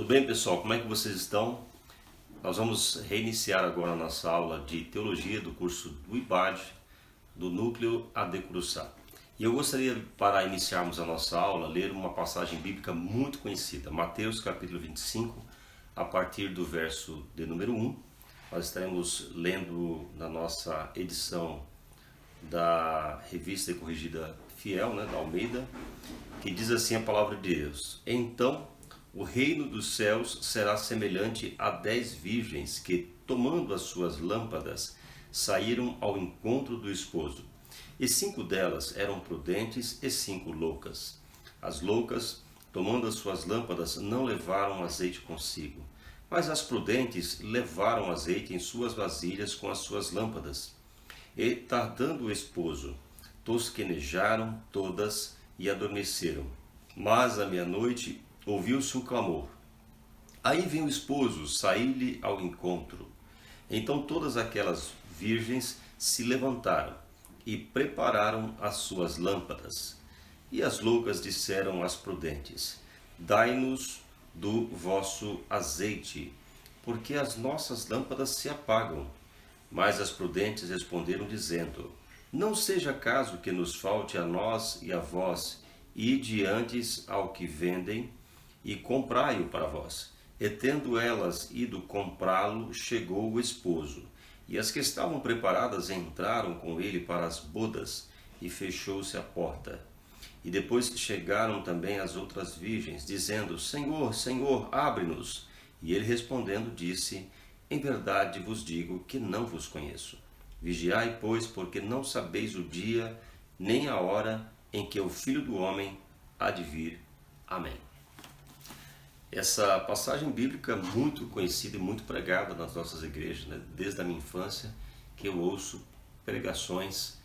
Tudo bem, pessoal? Como é que vocês estão? Nós vamos reiniciar agora a nossa aula de Teologia do curso do IBAD, do Núcleo AD Curuçá. E eu gostaria, para iniciarmos a nossa aula, ler uma passagem bíblica muito conhecida, Mateus capítulo 25, a partir do verso de número 1. Nós estaremos lendo na nossa edição da Revista e Corrigida Fiel, da Almeida, que diz assim a palavra de Deus: Então o reino dos céus será semelhante a 10 virgens que, tomando as suas lâmpadas, saíram ao encontro do esposo. E 5 delas eram prudentes e 5 loucas. As loucas, tomando as suas lâmpadas, não levaram azeite consigo, mas as prudentes levaram azeite em suas vasilhas com as suas lâmpadas. E, tardando o esposo, tosquenejaram todas e adormeceram. Mas à meia-noite ouviu-se um clamor. Aí vem o esposo sair-lhe ao encontro. Então todas aquelas virgens se levantaram e prepararam as suas lâmpadas. E as loucas disseram às prudentes: Dai-nos do vosso azeite, porque as nossas lâmpadas se apagam. Mas as prudentes responderam dizendo: Não seja caso que nos falte a nós e a vós, ide antes ao que vendem e comprai-o para vós. E tendo elas ido comprá-lo, chegou o esposo. E as que estavam preparadas entraram com ele para as bodas, e fechou-se a porta. E depois chegaram também as outras virgens, dizendo: Senhor, Senhor, abre-nos. E ele respondendo disse: Em verdade vos digo que não vos conheço. Vigiai, pois, porque não sabeis o dia nem a hora em que o Filho do Homem há de vir. Amém. Essa passagem bíblica muito conhecida e muito pregada nas nossas igrejas, desde a minha infância, que eu ouço pregações,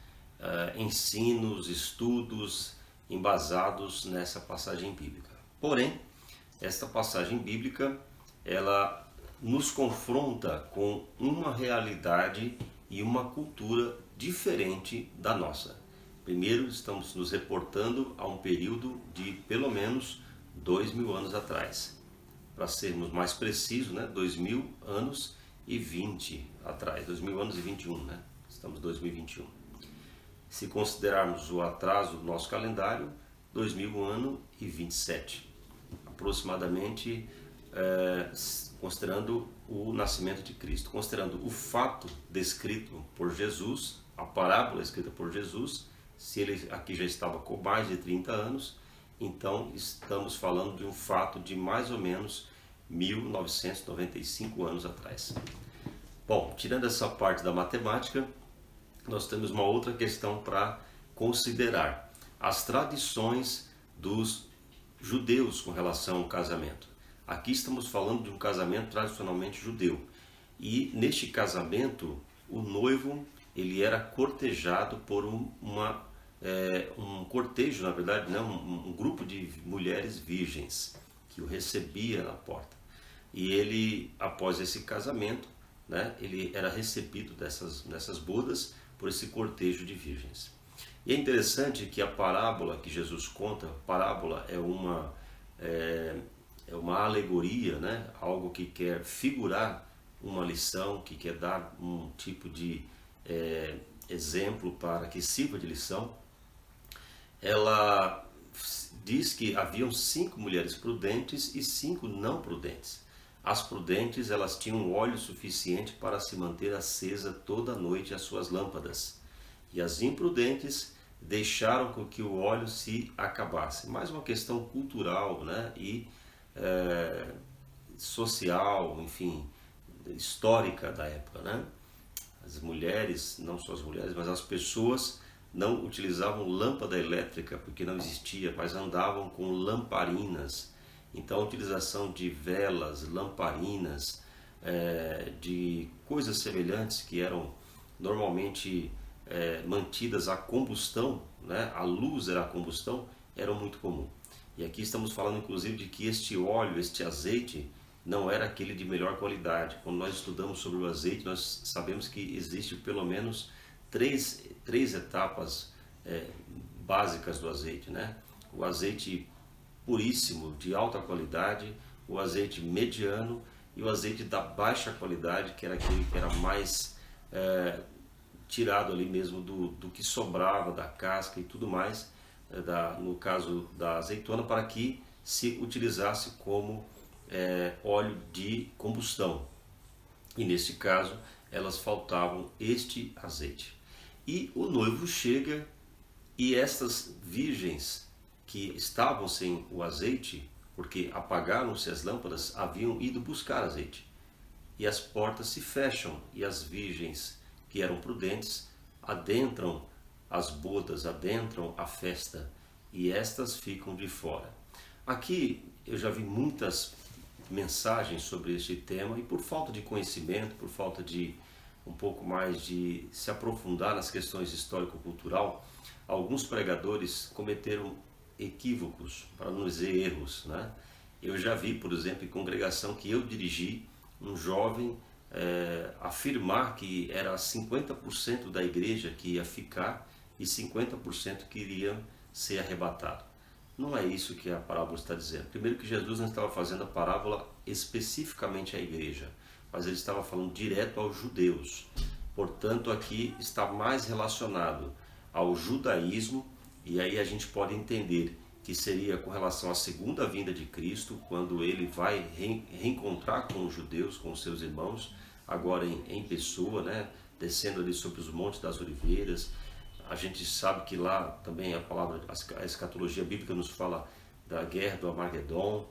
ensinos, estudos embasados nessa passagem bíblica. Porém, esta passagem bíblica, ela nos confronta com uma realidade e uma cultura diferente da nossa. Primeiro, estamos nos reportando a um período de pelo menos 2000 anos atrás. Para sermos mais precisos, 2000 anos e 20 atrás, 2000 anos e 21, Estamos em 2021. Se considerarmos o atraso do nosso calendário, 2000 ano e 27, aproximadamente, considerando o nascimento de Cristo, considerando o fato descrito por Jesus, a parábola escrita por Jesus. Se ele aqui já estava com mais de 30 anos, então estamos falando de um fato de mais ou menos 1995 anos atrás. Bom, tirando essa parte da matemática, nós temos uma outra questão para considerar: as tradições dos judeus com relação ao casamento. Aqui estamos falando de um casamento tradicionalmente judeu, e neste casamento o noivo ele era cortejado por um cortejo, na verdade, um grupo de mulheres virgens que o recebia na porta. E ele, após esse casamento, ele era recebido nessas bodas por esse cortejo de virgens. E é interessante que a parábola que Jesus conta, parábola é uma alegoria, algo que quer figurar uma lição, que quer dar um tipo de exemplo para que sirva de lição. Ela diz que haviam 5 mulheres prudentes e 5 não prudentes. As prudentes, elas tinham óleo suficiente para se manter acesa toda a noite as suas lâmpadas. E as imprudentes deixaram com que o óleo se acabasse. Mais uma questão cultural, e social, enfim, histórica da época, As mulheres, não só as mulheres, mas as pessoas não utilizavam lâmpada elétrica porque não existia, mas andavam com lamparinas. Então a utilização de velas, lamparinas, de coisas semelhantes que eram normalmente mantidas a combustão, a luz era a combustão, eram muito comum. E aqui estamos falando inclusive de que este óleo, este azeite, não era aquele de melhor qualidade. Quando nós estudamos sobre o azeite, nós sabemos que existe pelo menos três etapas básicas do azeite, O azeite puríssimo, de alta qualidade, o azeite mediano e o azeite da baixa qualidade, que era aquele que era mais tirado ali mesmo do que sobrava da casca e tudo mais, no caso da azeitona, para que se utilizasse como óleo de combustão. E nesse caso, elas faltavam este azeite. E o noivo chega e estas virgens que estavam sem o azeite, porque apagaram-se as lâmpadas, haviam ido buscar azeite. E as portas se fecham e as virgens que eram prudentes adentram as bodas, adentram a festa e estas ficam de fora. Aqui eu já vi muitas mensagens sobre este tema e por falta de conhecimento, por falta de um pouco mais de se aprofundar nas questões histórico-cultural, alguns pregadores cometeram equívocos, para não dizer erros, né? Eu já vi, por exemplo, em congregação que eu dirigi, um jovem afirmar que era 50% da igreja que ia ficar e 50% que iriam ser arrebatado. Não é isso que a parábola está dizendo. Primeiro que Jesus não estava fazendo a parábola especificamente à igreja, mas ele estava falando direto aos judeus. Portanto, aqui está mais relacionado ao judaísmo, e aí a gente pode entender que seria com relação à segunda vinda de Cristo, quando ele vai reencontrar com os judeus, com os seus irmãos, agora em pessoa, né? Descendo ali sobre os montes das oliveiras. A gente sabe que lá também a escatologia bíblica nos fala da guerra do Armagedon,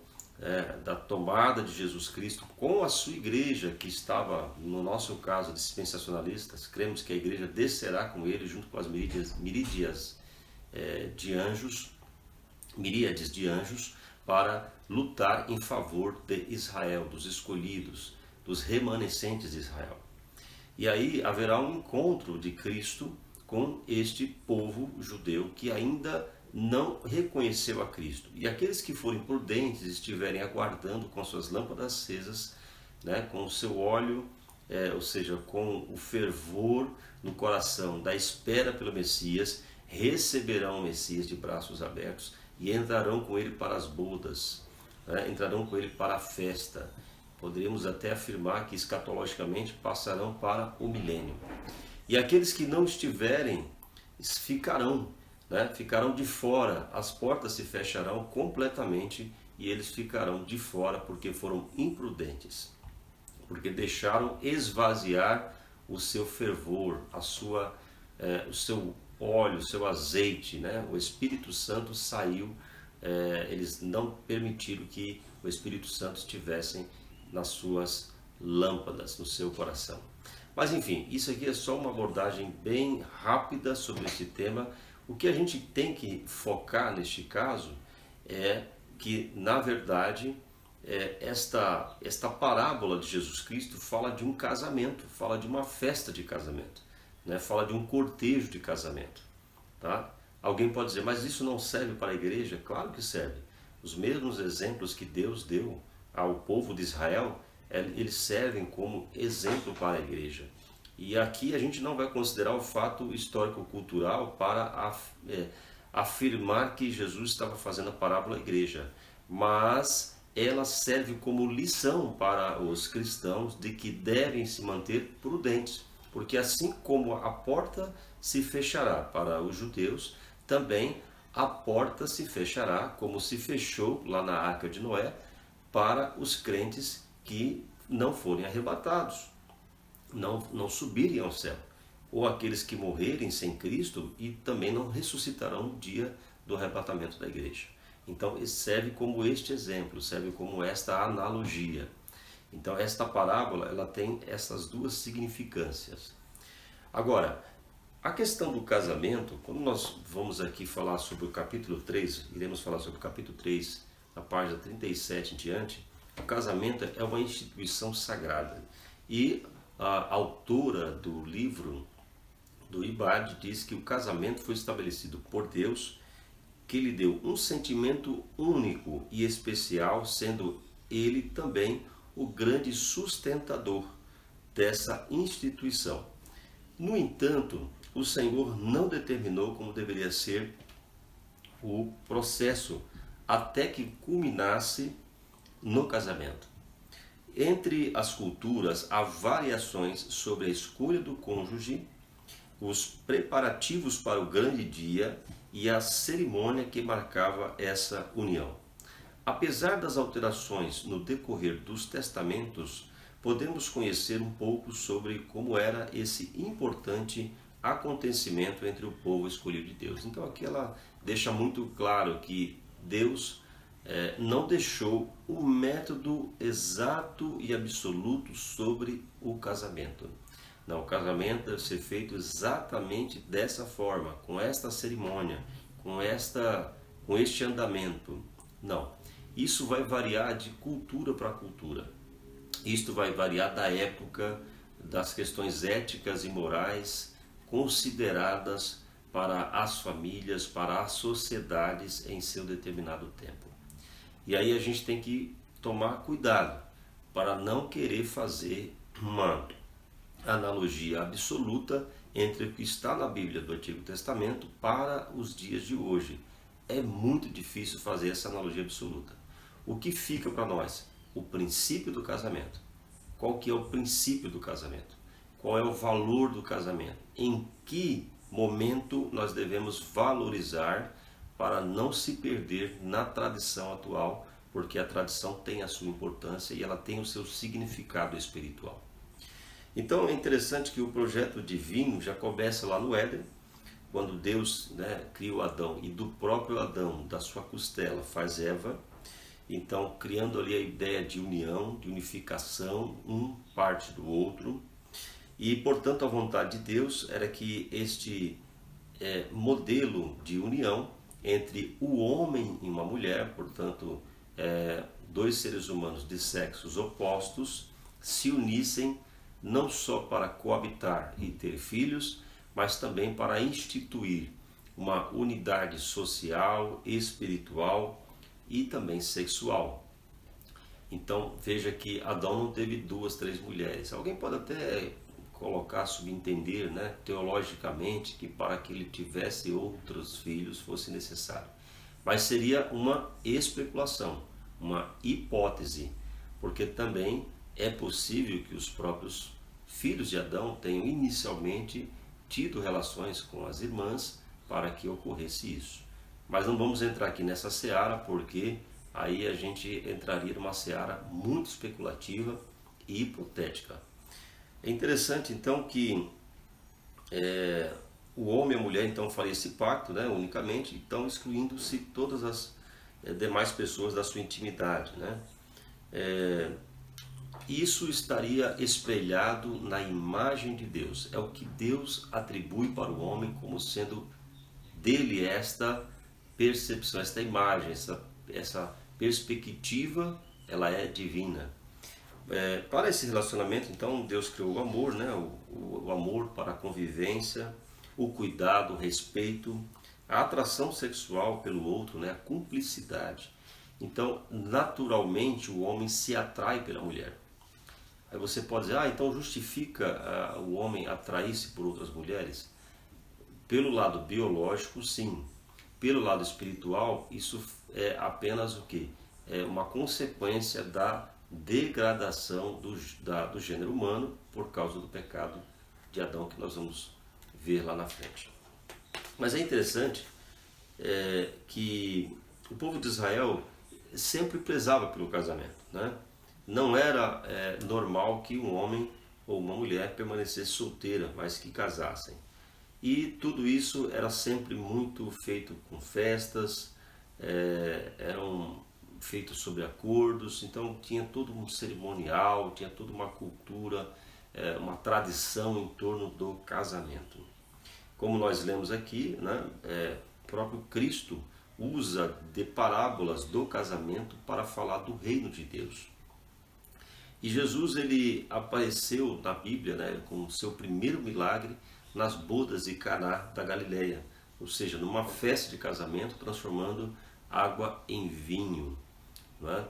da tomada de Jesus Cristo com a sua igreja, que estava, no nosso caso, dispensacionalistas. Cremos que a igreja descerá com ele junto com as miríades de anjos para lutar em favor de Israel, dos escolhidos, dos remanescentes de Israel. E aí haverá um encontro de Cristo com este povo judeu que ainda não reconheceu a Cristo. E aqueles que forem prudentes, estiverem aguardando com suas lâmpadas acesas, né, com o seu óleo, ou seja, com o fervor no coração da espera pelo Messias, receberão o Messias de braços abertos e entrarão com ele para as bodas, né, entrarão com ele para a festa. Poderíamos até afirmar que escatologicamente passarão para o milênio. E aqueles que não estiverem ficarão, né? Ficarão de fora, as portas se fecharão completamente e eles ficarão de fora porque foram imprudentes, porque deixaram esvaziar o seu fervor, o seu óleo, o seu azeite, né? O Espírito Santo saiu, eles não permitiram que o Espírito Santo estivesse nas suas lâmpadas, no seu coração. Mas enfim, isso aqui é só uma abordagem bem rápida sobre esse tema. O que a gente tem que focar neste caso é que, na verdade, esta parábola de Jesus Cristo fala de um casamento, fala de uma festa de casamento, né? Fala de um cortejo de casamento. Tá? Alguém pode dizer, mas isso não serve para a igreja? Claro que serve. Os mesmos exemplos que Deus deu ao povo de Israel, eles servem como exemplo para a igreja. E aqui a gente não vai considerar o fato histórico-cultural para afirmar que Jesus estava fazendo a parábola à igreja, mas ela serve como lição para os cristãos de que devem se manter prudentes, porque assim como a porta se fechará para os judeus, também a porta se fechará, como se fechou lá na Arca de Noé, para os crentes que não forem arrebatados, não subirem ao céu, ou aqueles que morrerem sem Cristo e também não ressuscitarão no dia do arrebatamento da igreja. Então serve como este exemplo, serve como esta analogia. Então esta parábola ela tem essas duas significâncias. Agora, a questão do casamento, quando nós vamos aqui falar sobre o capítulo 3, iremos falar sobre o capítulo 3, na página 37 em diante, o casamento é uma instituição sagrada. E a autora do livro do IBAD diz que o casamento foi estabelecido por Deus, que lhe deu um sentimento único e especial, sendo ele também o grande sustentador dessa instituição. No entanto, o Senhor não determinou como deveria ser o processo até que culminasse no casamento. Entre as culturas há variações sobre a escolha do cônjuge, os preparativos para o grande dia e a cerimônia que marcava essa união. Apesar das alterações no decorrer dos testamentos, podemos conhecer um pouco sobre como era esse importante acontecimento entre o povo escolhido de Deus. Então aqui ela deixa muito claro que Deus não deixou o método exato e absoluto sobre o casamento. Não, o casamento deve ser feito exatamente dessa forma, com esta cerimônia, com este andamento. Não, isso vai variar de cultura para cultura. Isto vai variar da época, das questões éticas e morais consideradas para as famílias, para as sociedades em seu determinado tempo. E aí a gente tem que tomar cuidado para não querer fazer uma analogia absoluta entre o que está na Bíblia do Antigo Testamento para os dias de hoje. É muito difícil fazer essa analogia absoluta. O que fica para nós? O princípio do casamento. Qual que é o princípio do casamento? Qual é o valor do casamento? Em que momento nós devemos valorizar para não se perder na tradição atual, porque a tradição tem a sua importância e ela tem o seu significado espiritual. Então é interessante que o projeto divino já começa lá no Éden, quando Deus criou Adão e do próprio Adão, da sua costela, faz Eva. Então criando ali a ideia de união, de unificação, um parte do outro. E portanto a vontade de Deus era que este modelo de união entre o homem e uma mulher, portanto dois seres humanos de sexos opostos, se unissem não só para coabitar e ter filhos, mas também para instituir uma unidade social, espiritual e também sexual. Então veja que Adão não teve 2, 3 mulheres. Alguém pode até colocar, subentender, teologicamente, que para que ele tivesse outros filhos fosse necessário. Mas seria uma especulação, uma hipótese, porque também é possível que os próprios filhos de Adão tenham inicialmente tido relações com as irmãs para que ocorresse isso. Mas não vamos entrar aqui nessa seara, porque aí a gente entraria numa seara muito especulativa e hipotética. É interessante então que o homem e a mulher então fariam esse pacto, unicamente, então excluindo-se todas as demais pessoas da sua intimidade. Isso estaria espelhado na imagem de Deus. É o que Deus atribui para o homem como sendo dele esta percepção, esta imagem, essa perspectiva, ela é divina. Para esse relacionamento, então, Deus criou o amor, o amor para a convivência, o cuidado, o respeito, a atração sexual pelo outro, a cumplicidade. Então, naturalmente, o homem se atrai pela mulher. Aí você pode dizer, então justifica o homem atrair-se por outras mulheres? Pelo lado biológico, sim. Pelo lado espiritual, isso é apenas o quê? É uma consequência da degradação do gênero humano por causa do pecado de Adão, que nós vamos ver lá na frente. Mas é interessante que o povo de Israel sempre prezava pelo casamento. Não era normal que um homem ou uma mulher permanecesse solteira, mas que casassem. E tudo isso era sempre muito feito com festas, eram feitos sobre acordos, então tinha todo um cerimonial, tinha toda uma cultura, uma tradição em torno do casamento. Como nós lemos aqui, o próprio Cristo usa de parábolas do casamento para falar do reino de Deus. E Jesus ele apareceu na Bíblia com o seu primeiro milagre nas bodas de Caná da Galileia, ou seja, numa festa de casamento, transformando água em vinho.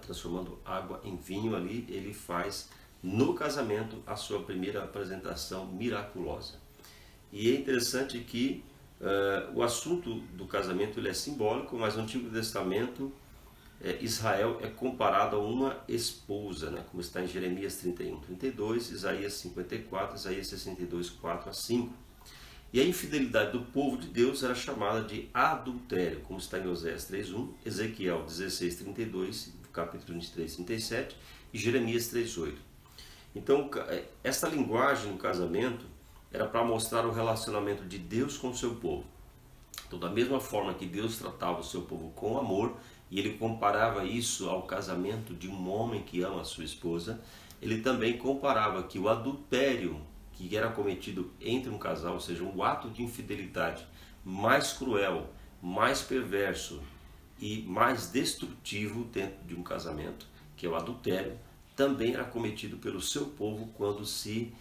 Transformando água em vinho ali, ele faz no casamento a sua primeira apresentação miraculosa. E é interessante que o assunto do casamento ele é simbólico, mas no Antigo Testamento Israel é comparado a uma esposa, né? Como está em Jeremias 31, 32, Isaías 54, Isaías 62, 4 a 5. E a infidelidade do povo de Deus era chamada de adultério, como está em Oséias 3:1, Ezequiel 16:32, capítulo 23, 37 e Jeremias 3:8. Então, essa linguagem no casamento era para mostrar o relacionamento de Deus com o seu povo. Então, da mesma forma que Deus tratava o seu povo com amor, e ele comparava isso ao casamento de um homem que ama a sua esposa, ele também comparava que o adultério que era cometido entre um casal, ou seja, um ato de infidelidade mais cruel, mais perverso e mais destrutivo dentro de um casamento, que é o adultério, também era cometido pelo seu povo quando se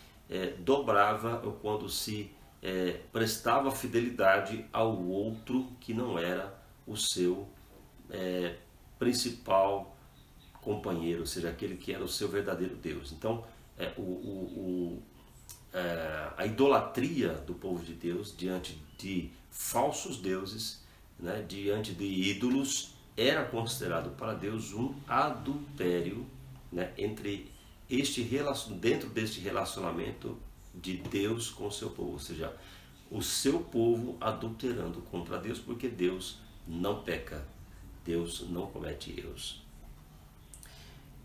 dobrava ou quando se prestava fidelidade ao outro que não era o seu principal companheiro, ou seja, aquele que era o seu verdadeiro Deus. Então, a idolatria do povo de Deus diante de falsos deuses, né, diante de ídolos, era considerado para Deus um adultério, né, dentro deste relacionamento de Deus com o seu povo, ou seja, o seu povo adulterando contra Deus, porque Deus não peca, Deus não comete erros.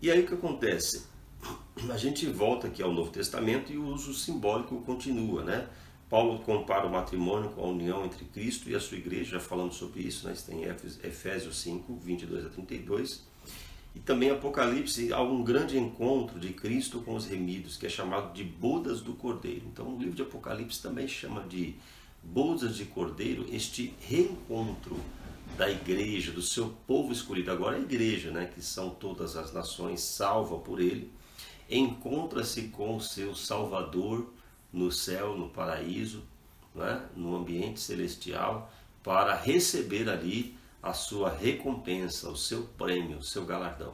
E aí o que acontece? A gente volta aqui ao Novo Testamento e o uso simbólico continua, né? Paulo compara o matrimônio com a união entre Cristo e a sua igreja, já falamos sobre isso, né? Está em Efésios 5, 22 a 32. E também Apocalipse, há um grande encontro de Cristo com os remidos, que é chamado de bodas do Cordeiro. Então o livro de Apocalipse também chama de bodas de Cordeiro este reencontro da igreja, do seu povo escolhido. Agora a igreja, né, que são todas as nações, salva por ele, encontra-se com o seu Salvador no céu, no paraíso, né, no ambiente celestial, para receber ali a sua recompensa, o seu prêmio, o seu galardão.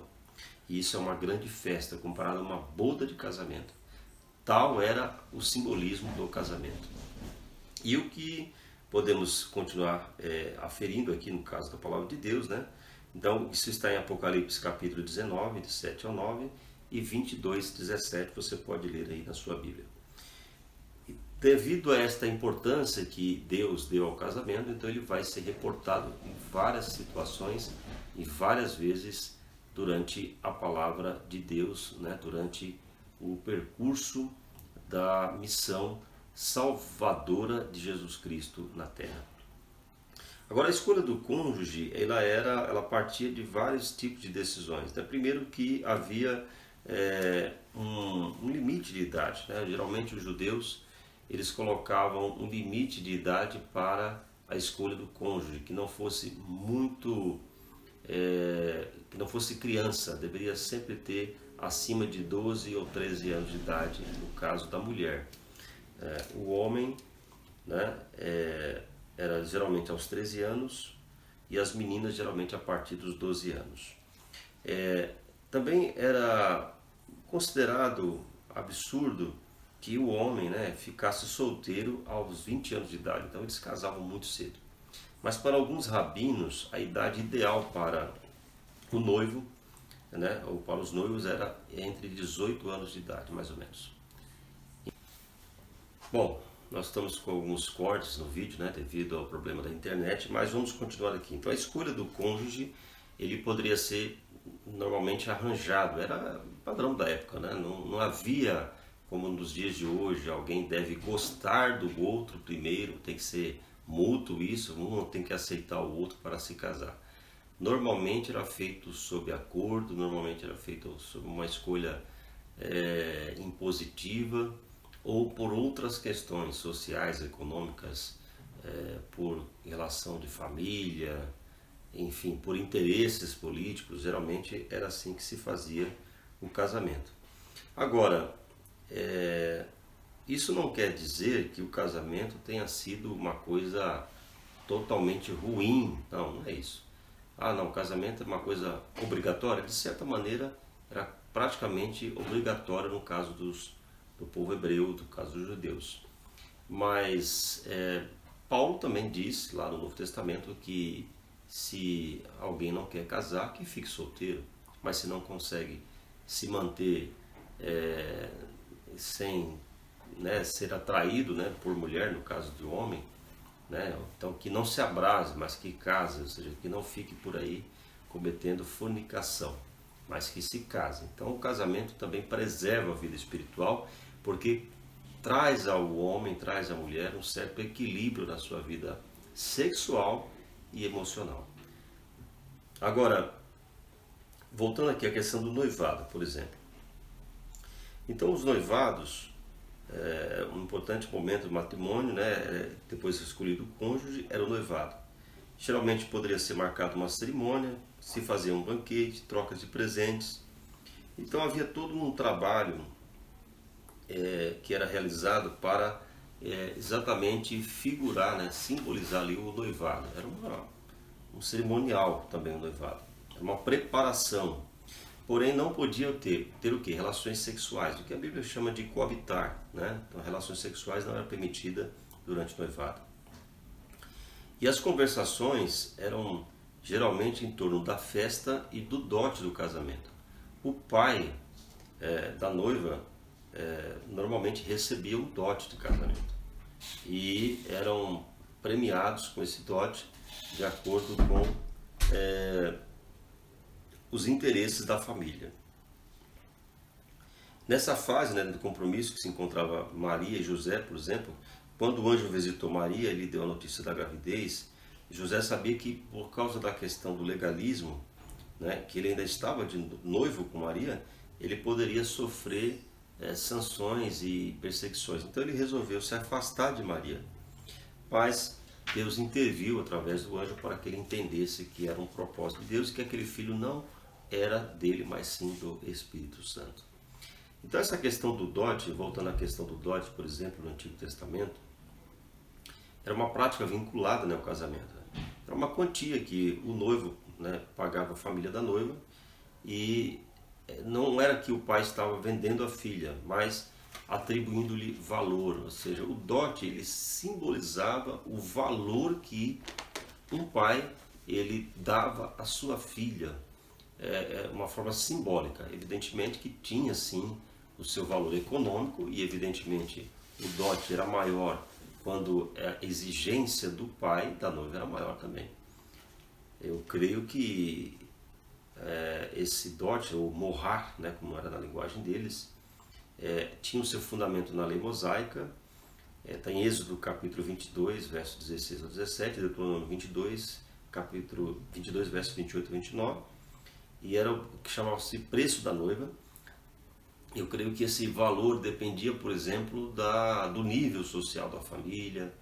E isso é uma grande festa, comparada a uma boda de casamento. Tal era o simbolismo do casamento. E o que podemos continuar aferindo aqui no caso da palavra de Deus, né? Então, isso está em Apocalipse capítulo 19, de 7 ao 9, e 22, 17, você pode ler aí na sua Bíblia. E devido a esta importância que Deus deu ao casamento, então ele vai ser reportado em várias situações e várias vezes durante a palavra de Deus, né? Durante o percurso da missão salvadora de Jesus Cristo na Terra. Agora, a escolha do cônjuge, ela partia de vários tipos de decisões, né? Primeiro que havia um limite de idade, né? Geralmente os judeus eles colocavam um limite de idade para a escolha do cônjuge, que não fosse muito, que não fosse criança, deveria sempre ter acima de 12 ou 13 anos de idade, no caso da mulher. O homem, né, era geralmente aos 13 anos e as meninas geralmente a partir dos 12 anos. Também era considerado absurdo que o homem, né, ficasse solteiro aos 20 anos de idade, então eles casavam muito cedo. Mas para alguns rabinos, a idade ideal para o noivo, né, ou para os noivos, era entre 18 anos de idade, mais ou menos. Bom, nós estamos com alguns cortes no vídeo, né, devido ao problema da internet, mas vamos continuar aqui. Então a escolha do cônjuge, ele poderia ser normalmente arranjado, era padrão da época, né? Não havia, como nos dias de hoje, alguém deve gostar do outro primeiro, tem que ser mútuo isso, um tem que aceitar o outro para se casar. Normalmente era feito sob acordo, normalmente era feito sob uma escolha impositiva, ou por outras questões sociais, econômicas, por relação de família, enfim, por interesses políticos. Geralmente era assim que se fazia o casamento. Agora, isso não quer dizer que o casamento tenha sido uma coisa totalmente ruim, não é isso. Não, o casamento é uma coisa obrigatória, de certa maneira era praticamente obrigatório no caso do povo hebreu, do caso dos judeus. Mas Paulo também diz lá no Novo Testamento que se alguém não quer casar, que fique solteiro. Mas se não consegue se manter sem, né, ser atraído, né, por mulher, no caso do homem, né, então que não se abrase, mas que case, ou seja, que não fique por aí cometendo fornicação, mas que se case. Então o casamento também preserva a vida espiritual, porque traz ao homem, traz à mulher um certo equilíbrio na sua vida sexual e emocional. Agora, voltando aqui à questão do noivado, por exemplo. Então os noivados, um importante momento do matrimônio, né, depois de escolhido o cônjuge, era o noivado. Geralmente poderia ser marcada uma cerimônia, se fazia um banquete, trocas de presentes. Então havia todo um trabalho que era realizado para exatamente figurar, né, simbolizar ali o noivado. Era um cerimonial também o noivado. Era uma preparação. Porém não podia ter o quê? Relações sexuais, o que a Bíblia chama de coabitar, né? Então relações sexuais não era permitida durante o noivado. E as conversações eram geralmente em torno da festa e do dote do casamento. O pai da noiva normalmente recebia um dote de casamento e eram premiados com esse dote de acordo com os interesses da família. Nessa fase, né, do compromisso que se encontrava Maria e José, por exemplo, quando o anjo visitou Maria, ele deu a notícia da gravidez. José sabia que por causa da questão do legalismo, né, que ele ainda estava de noivo com Maria, ele poderia sofrer sanções e perseguições. Então ele resolveu se afastar de Maria. Mas Deus interviu através do anjo para que ele entendesse que era um propósito de Deus e que aquele filho não era dele, mas sim do Espírito Santo. Então essa questão do dote, voltando à questão do dote, por exemplo, no Antigo Testamento, era uma prática vinculada, né, ao casamento. Era uma quantia que o noivo, né, pagava a família da noiva, e não era que o pai estava vendendo a filha, mas atribuindo-lhe valor, ou seja, o dote ele simbolizava o valor que um pai ele dava à sua filha, uma forma simbólica. Evidentemente que tinha sim o seu valor econômico e evidentemente o dote era maior quando a exigência do pai da noiva era maior também. Eu creio que esse dote, ou mohar, né, como era na linguagem deles, tinha o seu fundamento na lei mosaica. Está em Êxodo capítulo 22, verso 16 ao 17, Deuteronômio 22, capítulo 22, verso 28 a 29, e era o que chamava-se preço da noiva. Eu creio que esse valor dependia, por exemplo, do nível social da família,